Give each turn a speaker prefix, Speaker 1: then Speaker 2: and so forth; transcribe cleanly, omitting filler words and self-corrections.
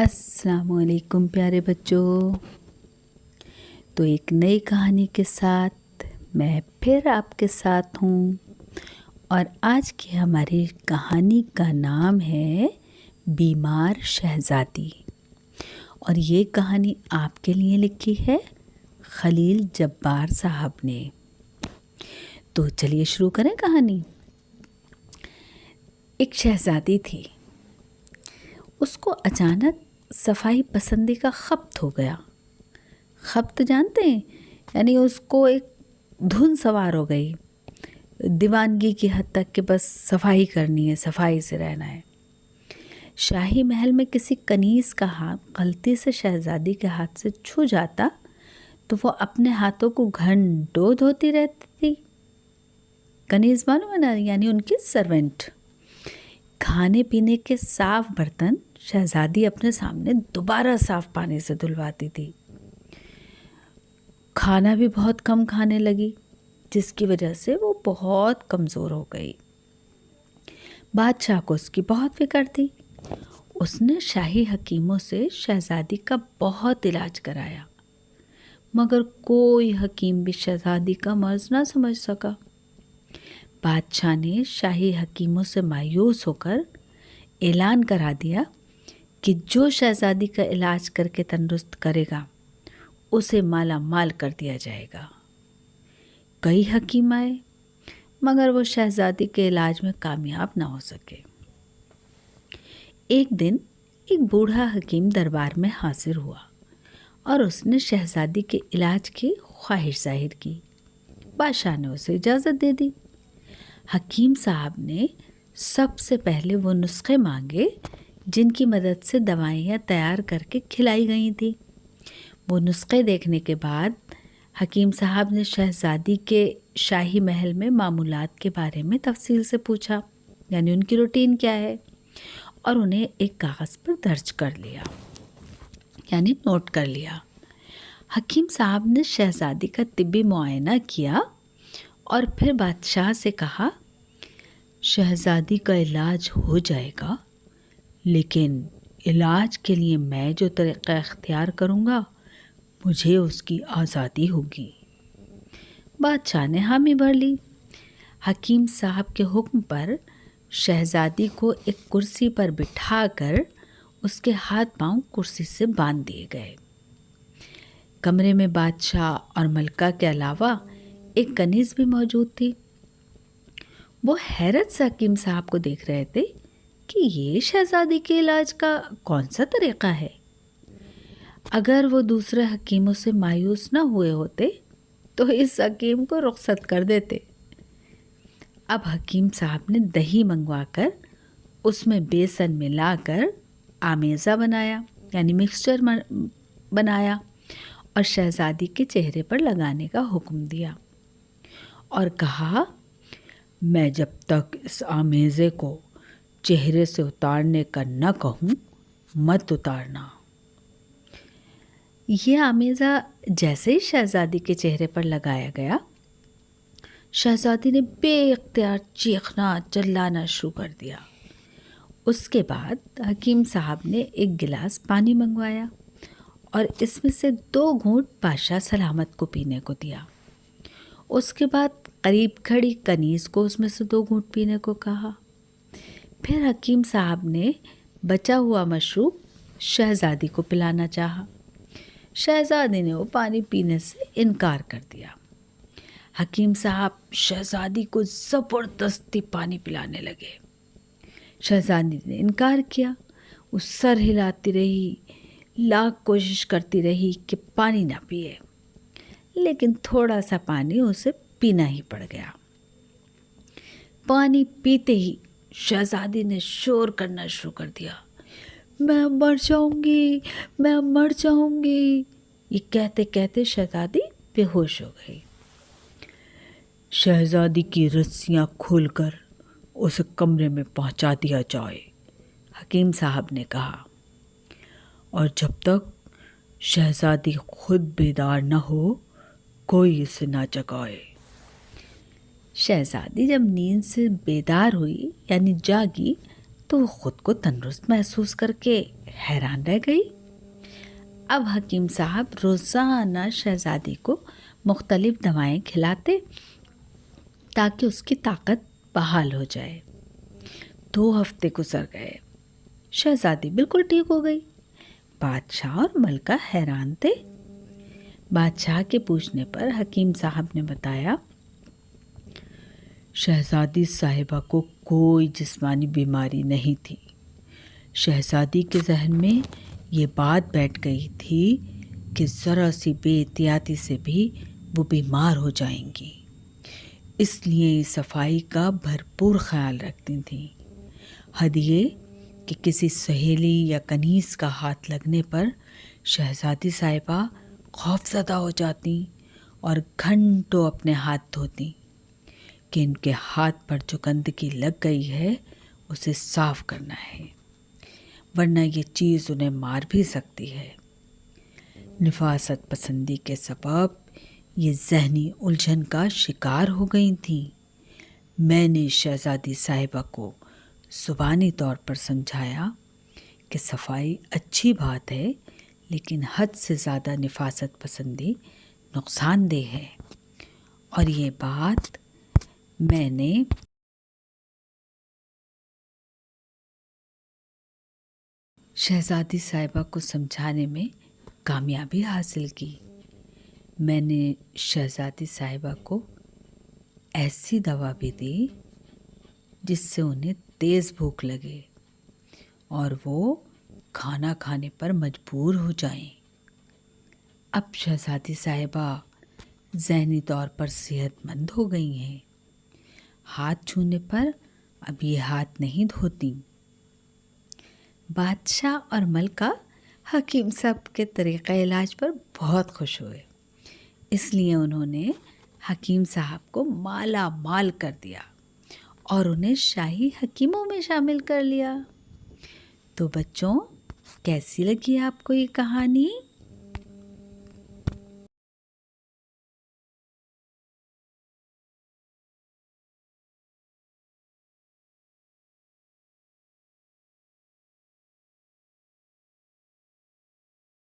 Speaker 1: अस्सलाम वालेकुम प्यारे बच्चों। तो एक नई कहानी के साथ मैं फिर आपके साथ हूँ और आज की हमारी कहानी का नाम है बीमार शहज़ादी। और ये कहानी आपके लिए लिखी है खलील जब्बार साहब ने। तो चलिए शुरू करें कहानी। एक शहज़ादी थी, उसको अचानक सफाई पसंदी का खप्त हो गया। खप्त जानते हैं, यानी उसको एक धुन सवार हो गई दीवानगी की हद तक कि बस सफाई करनी है, सफाई से रहना है। शाही महल में किसी कनीज़ का हाथ गलती से शहज़ादी के हाथ से छू जाता तो वो अपने हाथों को घंटों धोती रहती थी। कनीज़ मालूम है ना, यानी उनकी सर्वेंट। खाने पीने के साफ बर्तन शहज़ादी अपने सामने दोबारा साफ पानी से धुलवाती थी। खाना भी बहुत कम खाने लगी, जिसकी वजह से वो बहुत कमज़ोर हो गई। बादशाह को उसकी फिक्र फिक्र थी। उसने शाही हकीमों से शहज़ादी का बहुत इलाज कराया, मगर कोई हकीम भी शहज़ादी का मर्ज़ ना समझ सका। बादशाह ने शाही हकीमों से मायूस होकर ऐलान करा दिया कि जो शहज़ादी का इलाज करके तंदुरुस्त करेगा उसे माला माल कर दिया जाएगा। कई हकीम आए, मगर वो शहज़ादी के इलाज में कामयाब ना हो सके। एक दिन एक बूढ़ा हकीम दरबार में हाजिर हुआ और उसने शहज़ादी के इलाज की ख्वाहिश जाहिर की। बादशाह ने उसे इजाज़त दे दी। हकीम साहब ने सबसे पहले वो नुस्खे मांगे जिनकी मदद से दवाइयाँ तैयार करके खिलाई गई थी। वो नुस्खे देखने के बाद हकीम साहब ने शहज़ादी के शाही महल में मामूलात के बारे में तफसील से पूछा, यानी उनकी रूटीन क्या है, और उन्हें एक कागज़ पर दर्ज कर लिया, यानी नोट कर लिया। हकीम साहब ने शहज़ादी का तिब्बी मुआयना किया और फिर बादशाह से कहा, शहज़ादी का इलाज हो जाएगा, लेकिन इलाज के लिए मैं जो तरीक़ा इख्तियार करूँगा मुझे उसकी आज़ादी होगी। बादशाह ने हामी भर ली। हकीम साहब के हुक्म पर शहज़ादी को एक कुर्सी पर बिठाकर उसके हाथ पांव कुर्सी से बांध दिए गए। कमरे में बादशाह और मलका के अलावा एक कनीज़ भी मौजूद थी। वो हैरत से हकीम साहब को देख रहे थे कि ये शहज़ादी के इलाज का कौन सा तरीक़ा है। अगर वो दूसरे हकीमों से मायूस न हुए होते तो इस हकीम को रुख़सत कर देते। अब हकीम साहब ने दही मंगवाकर उसमें बेसन मिलाकर आमेज़ा बनाया, यानी मिक्सचर बनाया, और शहज़ादी के चेहरे पर लगाने का हुक्म दिया और कहा, मैं जब तक इस आमेज़े को चेहरे से उतारने का न कहूँ मत उतारना। यह आमेज़ा जैसे ही शहज़ादी के चेहरे पर लगाया गया, शहज़ादी ने बेइख्तियार चीखना चिल्लाना शुरू कर दिया। उसके बाद हकीम साहब ने एक गिलास पानी मंगवाया और इसमें से 2 घूंट बादशाह सलामत को पीने को दिया। उसके बाद करीब खड़ी कनीज़ को उसमें से 2 घूंट पीने को कहा। फिर हकीम साहब ने बचा हुआ मशरूब शहज़ादी को पिलाना चाहा। शहज़ादी ने वो पानी पीने से इनकार कर दिया। हकीम साहब शहज़ादी को ज़बरदस्ती पानी पिलाने लगे। शहज़ादी ने इनकार किया। वो सर हिलाती रही, लाख कोशिश करती रही कि पानी ना पिए, लेकिन थोड़ा सा पानी उसे पीना ही पड़ गया। पानी पीते ही शहज़ादी ने शोर करना शुरू कर दिया, मैं मर जाऊंगी, मैं मर जाऊंगी। ये कहते कहते शहज़ादी बेहोश हो गई। शहज़ादी की रस्सियाँ खोलकर उसे कमरे में पहुंचा दिया जाए, हकीम साहब ने कहा, और जब तक शहज़ादी खुद बेदार न हो कोई इसे ना जगाए। शहज़ादी जब नींद से बेदार हुई, यानी जागी, तो वो ख़ुद को तंदुरुस्त महसूस करके हैरान रह गई। अब हकीम साहब रोज़ाना शहज़ादी को मुख्तलिफ दवाएं खिलाते ताकि उसकी ताकत बहाल हो जाए। 2 हफ्ते गुजर गए। शहज़ादी बिल्कुल ठीक हो गई। बादशाह और मलका हैरान थे। बादशाह के पूछने पर हकीम साहब ने बताया, शहज़ादी साहिबा को कोई जिस्मानी बीमारी नहीं थी। शहज़ादी के जहन में ये बात बैठ गई थी कि ज़रा सी बेएहतियाती से भी वो बीमार हो जाएंगी, इसलिए सफाई का भरपूर ख्याल रखती थीं। हदिये कि किसी सहेली या कनीज़ का हाथ लगने पर शहज़ादी साहिबा खौफज़दा हो जाती और घंटों अपने हाथ धोती कि इनके हाथ पर जो गंदगी लग गई है उसे साफ़ करना है, वरना ये चीज़ उन्हें मार भी सकती है। निफासत पसंदी के सबब ये ज़हनी उलझन का शिकार हो गई थीं। मैंने शहज़ादी साहिबा को ज़ुबानी तौर पर समझाया कि सफाई अच्छी बात है, लेकिन हद से ज़्यादा निफासत पसंदी नुकसानदेह है, और ये बात मैंने शहज़ादी साहिबा को समझाने में कामयाबी हासिल की। मैंने शहज़ादी साहिबा को ऐसी दवा भी दी जिससे उन्हें तेज़ भूख लगे और वो खाना खाने पर मजबूर हो जाएं। अब शहज़ादी साहिबा ज़हनी तौर पर सेहतमंद हो गई हैं। हाथ छूने पर अब ये हाथ नहीं धोती। बादशाह और मलका हकीम साहब के तरीक़ा इलाज पर बहुत खुश हुए, इसलिए उन्होंने हकीम साहब को माला माल कर दिया और उन्हें शाही हकीमों में शामिल कर लिया। तो बच्चों, कैसी लगी आपको ये कहानी?